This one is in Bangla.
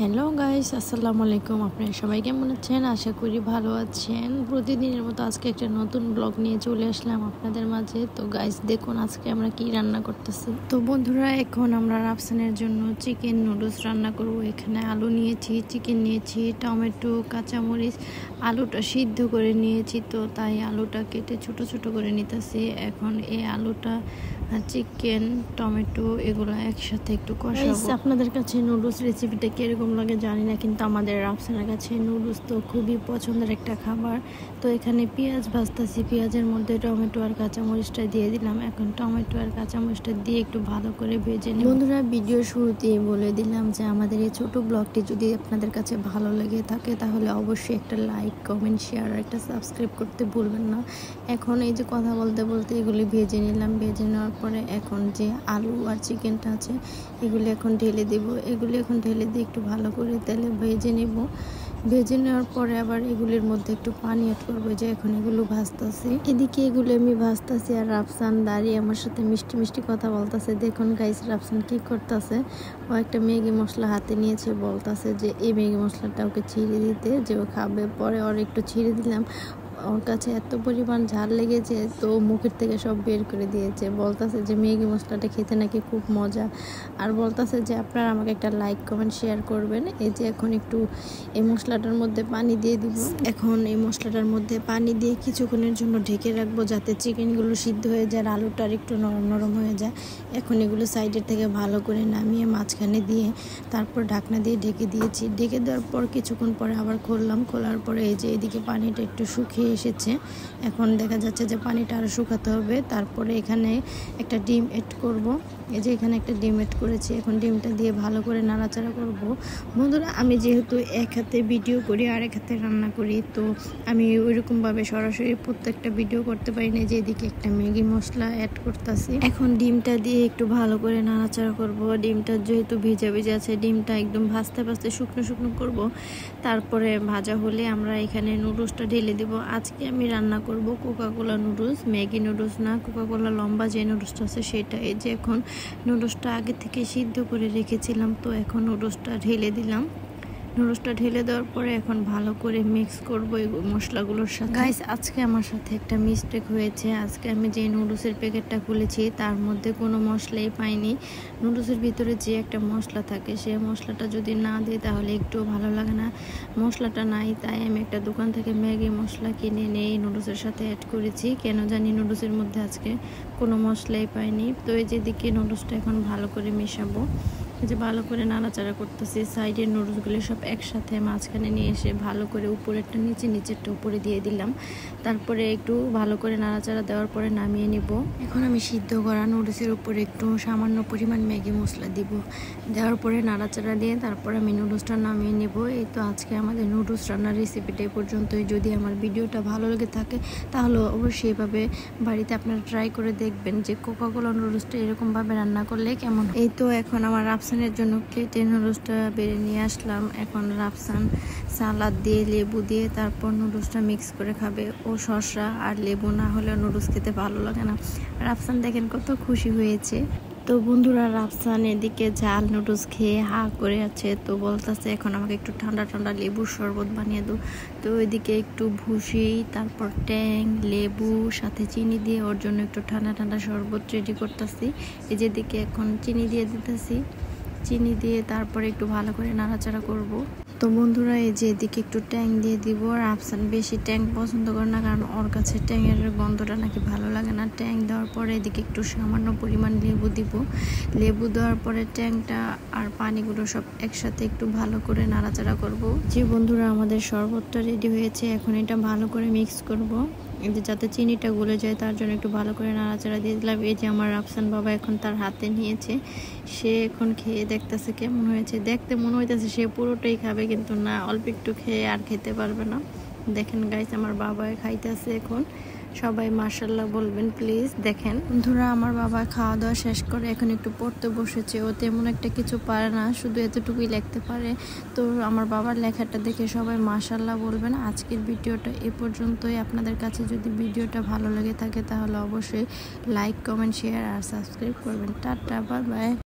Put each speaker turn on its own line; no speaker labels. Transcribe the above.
হ্যালো গাইস, আসসালামু আলাইকুম। আপনারা সবাই কেমন আছেন? আশা করি ভালো আছেন। প্রতিদিনের মতো আজকে একটা নতুন ব্লগ নিয়ে চলে আসলাম আপনাদের মাঝে। তো গাইস দেখুন আজকে আমরা কি রান্না করতেছি। তো বন্ধুরা, এখন আমরা রাফসানের জন্য চিকেন নুডলস রান্না করব। এখানে আলু নিয়েছি, চিকেন নিয়েছি, টমেটো, কাঁচামরিচ, আলুটা সিদ্ধ করে নিয়েছি। তো তাই আলুটা কেটে ছোট ছোট করে নিতেছি। এখন এই আলুটা, চিকেন, টমেটো এগুলো একসাথে একটু কষাবো। আপনাদের কাছে নুডলস রেসিপিটা কিরকম লাগে জানি না, কিন্তু আমাদের রাফসানের কাছে নুডলস তো খুবই পছন্দের একটা খাবার। তো এখানে পেঁয়াজ ভাজতেছি, পেঁয়াজের মধ্যে টমেটো আর কাঁচামরিচটা দিয়ে দিলাম। এখন টমেটো আর কাঁচামরিচটা দিয়ে একটু ভালো করে ভেজে নিই। বন্ধুরা, ভিডিওর শুরুতেই বলে দিলাম যে আমাদের এই ছোট ব্লগটি যদি আপনাদের কাছে ভালো লেগে থাকে তাহলে অবশ্যই একটা লাইক, কমেন্ট, শেয়ার আর একটা সাবস্ক্রাইব করতে ভুলবেন না। এখন এই যে কথা বলতে বলতে এগুলি ভেজে নিলাম। ভেজে নেওয়ার পরে এখন যে আলু আর চিকেনটা আছে এগুলি এখন ঢেলে দেব। এগুলি এখন ঢেলে দিয়ে একটু ভালো করে তেলে ভেজে নেব। ভেজে নেওয়ার পরে আবার এগুলির মধ্যে একটু পানি অ্যাড করবো। যে এখন এগুলো ভাজতেছি, এদিকে এগুলো আমি ভাজতেছি আর রাফসান দাঁড়িয়ে আমার সাথে মিষ্টি মিষ্টি কথা বলতেছে। দেখুন গাইস, রাফসান কি করতেছে, ও একটা ম্যাগি মশলা হাতে নিয়েছে, বলতেছে যে এই ম্যাগি মশলাটা ওকে ছিঁড়ে দিতে, যে ও খাবে। পরে ওর একটু ছিঁড়ে দিলাম। ওর কাছে এত পরিমাণ ঝাল লেগেছে তো মুখের থেকে সব বের করে দিয়েছে। বলতেছে যে ম্যাগি মশলাটা খেতে নাকি খুব মজা, আর বলতেছে যে আপনারা আমাকে একটা লাইক, কমেন্ট, শেয়ার করবেন। এই যে এখন একটু এই মশলাটার মধ্যে পানি দিয়ে দিব। এখন এই মশলাটার মধ্যে পানি দিয়ে কিছুক্ষণের জন্য ঢেকে রাখবো, যাতে চিকেনগুলো সিদ্ধ হয়ে যায় আর আলুটা একটু নরম নরম হয়ে যায়। এখন এগুলো সাইডের থেকে ভালো করে নামিয়ে মাঝখানে দিয়ে তারপর ঢাকনা দিয়ে ঢেকে দিয়েছি। ঢেকে দেওয়ার পর কিছুক্ষণ পরে আবার খুললাম। খোলার পরে এই যে এদিকে পানিটা একটু শুকিয়ে এসেছে। এখন দেখা যাচ্ছে যে পানিটা আরও শুকাতে হবে। তারপরে এখানে একটা ডিম এড করব। এই যে এখানে একটা ডিম এড করেছি। এখন ডিমটা দিয়ে ভালো করে নাড়াচাড়া করব। বন্ধুরা, আমি যেহেতু এক হাতে ভিডিও করি আর এক হাতে রান্না করি, তো আমি ওইরকমভাবে সরাসরি প্রত্যেকটা ভিডিও করতে পারি না। যে এদিকে একটা ম্যাগি মশলা অ্যাড করতেছি। এখন ডিমটা দিয়ে একটু ভালো করে নাড়াচাড়া করব। ডিমটা যেহেতু ভিজা ভিজা আছে, ডিমটা একদম ভাজতে ভাজতে শুকনো শুকনো করব। তারপরে ভাজা হলে আমরা এখানে নুডলসটা ঢেলে দেব। আজকে আমি রান্না করব কোকাকোলা নুডলস, ম্যাগি নুডলস না, কোকাকোলা লম্বা যে নুডলসটা আছে সেটা। এই যে এখন নুডলসটা আগে থেকে সিদ্ধ করে রেখেছিলাম, তো এখন নুডলসটা ঢেলে দিলাম। নুডলসটা ঢেলে দেওয়ার পরে এখন ভালো করে মিক্স করবো এই মশলাগুলোর সাথে। গাইস, আজকে আমার সাথে একটা মিস্টেক হয়েছে। আজকে আমি যে নুডলসের প্যাকেটটা খুলেছি তার মধ্যে কোনো মশলাই পাইনি। নুডলসের ভিতরে যে একটা মশলা থাকে সেই মশলাটা যদি না দিই তাহলে একটুও ভালো লাগে না। মশলাটা নাই, তাই আমি একটা দোকান থেকে ম্যাগি মশলা কিনে নিয়ে নুডলসের সাথে অ্যাড করেছি। কেন জানি নুডলসের মধ্যে আজকে কোনো মশলাই পাইনি। তো এই যেদিকে নুডলসটা এখন ভালো করে মেশাবো, যে ভালো করে নাড়াচাড়া করতেছি। সাইডের নুডলসগুলো সব একসাথে মাঝখানে নিয়ে এসে ভালো করে উপরেরটা নিচে, নিচেরটা উপরে দিয়ে দিলাম। তারপরে একটু ভালো করে নাড়াচাড়া দেওয়ার পরে নামিয়ে নিব। এখন আমি সিদ্ধ করা নুডলসের উপরে একটু সামান্য পরিমাণ ম্যাগি মশলা দিব। দেওয়ার পরে নাড়াচাড়া দিয়ে তারপরে আমি নুডলসটা নামিয়ে নেব। এই তো আজকে আমাদের নুডলস রান্নার রেসিপিটা এই পর্যন্তই। যদি আমার ভিডিওটা ভালো লেগে থাকে তাহলে অবশ্যই এভাবে বাড়িতে আপনারা ট্রাই করে দেখবেন যে কোকাকোলা নুডলসটা এরকমভাবে রান্না করলে কেমন। এই তো এখন আমার রাফসানের জন্য প্লেটে নুডলসটা বেড়ে নিয়ে আসলাম। এখন রাফসান সালাদ দিয়ে, লেবু দিয়ে তারপর নুডলসটা মিক্স করে খাবে। ও শসা আর লেবু না হলে নুডলস খেতে ভালো লাগে না। রাফসান দেখেন কত খুশি হয়েছে। তো বন্ধুরা, রাফসান এদিকে ঝাল নুডলস খেয়ে হা করে আছে। তো বলতেছে এখন আমাকে একটু ঠান্ডা ঠান্ডা লেবুর শরবত বানিয়ে দাও। তো ওইদিকে একটু ভুসি, তারপর ট্যাং, লেবু সাথে চিনি দিয়ে ওর জন্য একটু ঠান্ডা ঠান্ডা শরবত রেডি করতেছি। এই যেদিকে এখন চিনি দিয়ে দিতেছি। চিনি দিয়ে তারপরে একটু ভালো করে নাড়াচাড়া করব। তো বন্ধুরা, এই যে এদিকে একটু ট্যাং দিয়ে দিব। আর আফসান বেশি ট্যাং পছন্দ করে না, কারণ ওর কাছে ট্যাংয়ের গন্ধটা নাকি ভালো লাগে না। ট্যাং দেওয়ার পরে এদিকে একটু সামান্য পরিমাণ লেবু দিব। লেবু দেওয়ার পরে ট্যাংটা আর পানিগুলো সব একসাথে একটু ভালো করে নাড়াচাড়া করব। যে বন্ধুরা, আমাদের শরবতটা রেডি হয়েছে। এখন এটা ভালো করে মিক্স করব, যাতে চিনিটা গলে যায়, তার জন্য একটু ভালো করে নাড়াচাড়া দিয়ে দিলাম। এই যে আমার রাফসান বাবা এখন তার হাতে নিয়েছে, সে এখন খেয়ে দেখতেছে কেমন হয়েছে। দেখতে মনে হইতেছে সে পুরোটাই খাবে, কিন্তু না, অল্প একটু খেয়ে আর খেতে পারবে না। দেখেন গাইস, আমার বাবা খাইতেছে। এখন সবাই মাশাআল্লাহ বলবেন প্লিজ। দেখেন বন্ধুরা, আমার বাবা খাওয়া দাওয়া শেষ করে এখন একটু পড়তে বসেছে। ও তেমন একটা কিছু পারে না, শুধু এতটুকুই লিখতে পারে। তো আমার বাবার লেখাটা দেখে সবাই মাশাআল্লাহ বলবেন। আজকের ভিডিওটা এ পর্যন্তই। আপনাদের কাছে যদি ভিডিওটা ভালো লেগে থাকে তাহলে অবশ্যই লাইক, কমেন্ট, শেয়ার আর সাবস্ক্রাইব করবেন। Tata, bye bye.